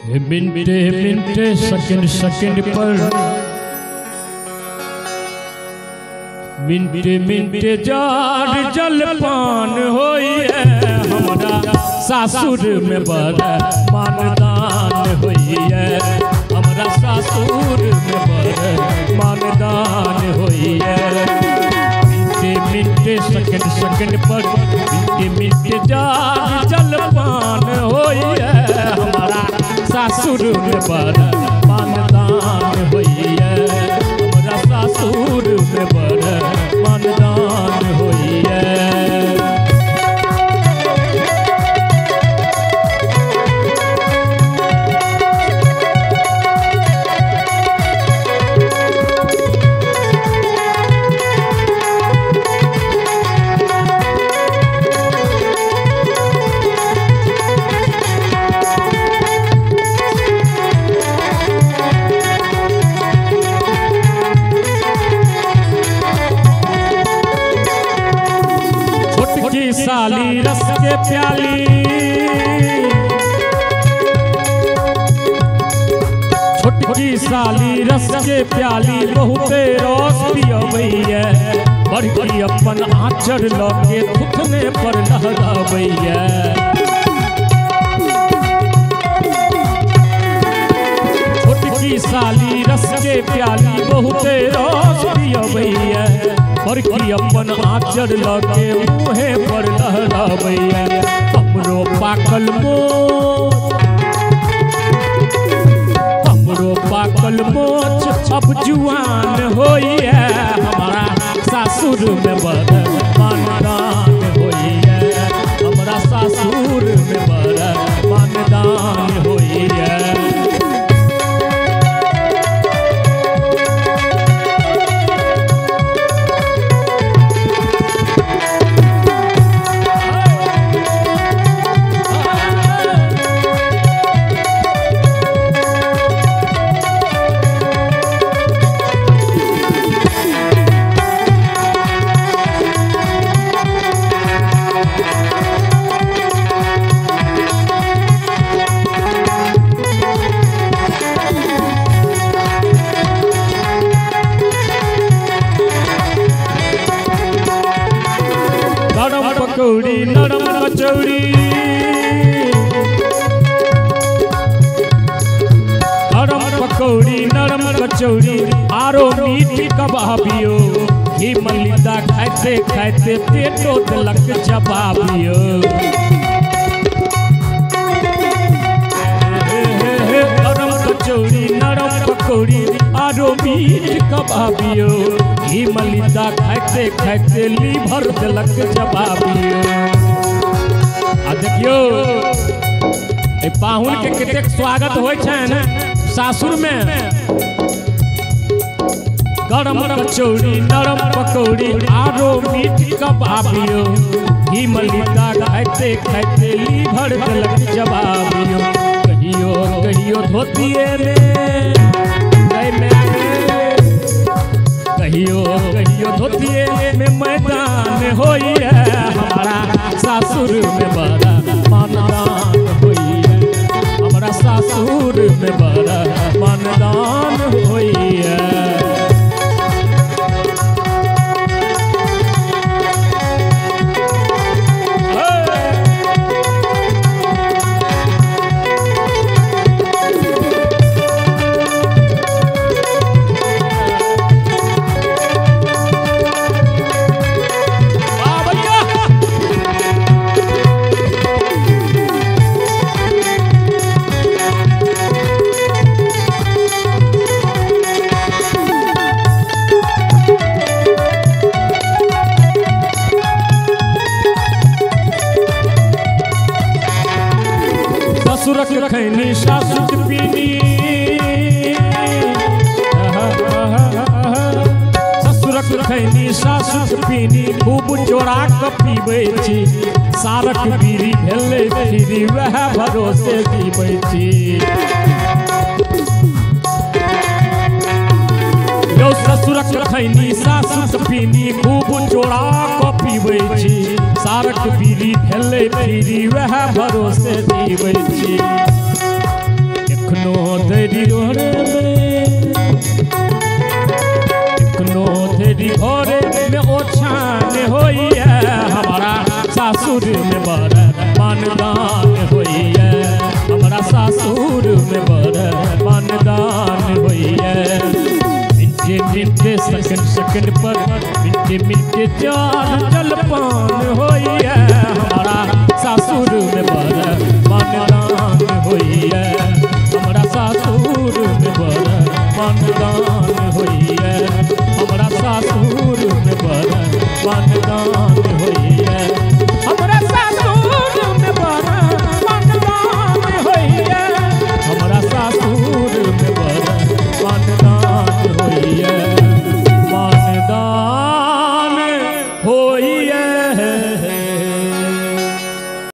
मिनटे मिनटे second second पर मिनटे मिनटे जार जलपान होई है हमारा सासुर में बड़ा मानदान होई है हमारा सासुर में बड़ा मानदान होई है मिनटे मिनटे सेकंड सेकंड पर मिनटे मिनटे जार जलपान होई है हमारा सासुर में बड़ा मानदान होई है हमारा सासुर में बड़ा मानदान होई है। साली रस के प्याली छोटकी साली रस के प्याली बहुते रोस पियबै है बड़की अपन आँचर लगे थुथने पर लहराबै है छोटकी साली रस के प्याली बहुते रोस पियबै है बड़की अपन आँचर लगे मुँहे पर लहराबै है हमरो पाकल मोछ अब जुआन होई है हमारा सासुर में बड़ा मानदान होई है हमारा सासुर में बड़ा मानदान होई है। पकौड़ी नरम कचौड़ी नरम कचौड़ी आरो मीठ कबाबियो ही मलिदा खाते खाते पेटो दलक जबाबियो नरम पकौड़ी आरो मीठ कबाबियो ही मलिदा खाते खाते लीभर दलक जबाबियो। आ देखियो ए पाहुन के कतेक स्वागत होय छै ने सासुर में गरम कचौड़ी नरम पकौड़ी आरो मीठ कबाबियो ही मलिदा खाते खाते लीभर दलक जबाबियो। कहियो कहियो धोतिए में कहियो कहियो धोतिए में मैदान होई है हमारा सासुर में बड़ा मानदान होई है हमारा सासुर में बड़ा मानदान होई है। ससुरक खैनी सासुक पीनी ससुरक खैनी सासुक पीनी खूब चोरा के पीबै छी सारक बीड़ी भेलै फिरी वह भरोसे जीबै छी। यो ससुरक खैनी सासुक पीनी खूब चोरा के पीबै छी सारक बीड़ी भेलै फिरी वह भरोसे जीबै छी। तेरी घरे में तेरी घरे में ओछान होई है हमारा सासुर में बड़ मानदान होई है हमारा सासुर में बड़ मानदान होई है मिनटे मिनटे सेकंड सेकंड पर मिनटे मिनटे चाल जलपान होई है हमारा सासुर में बड़ मानदान होई है हमारा सासुर में बड़ मानदान होई है हमारा सासुर में बड़ मानदान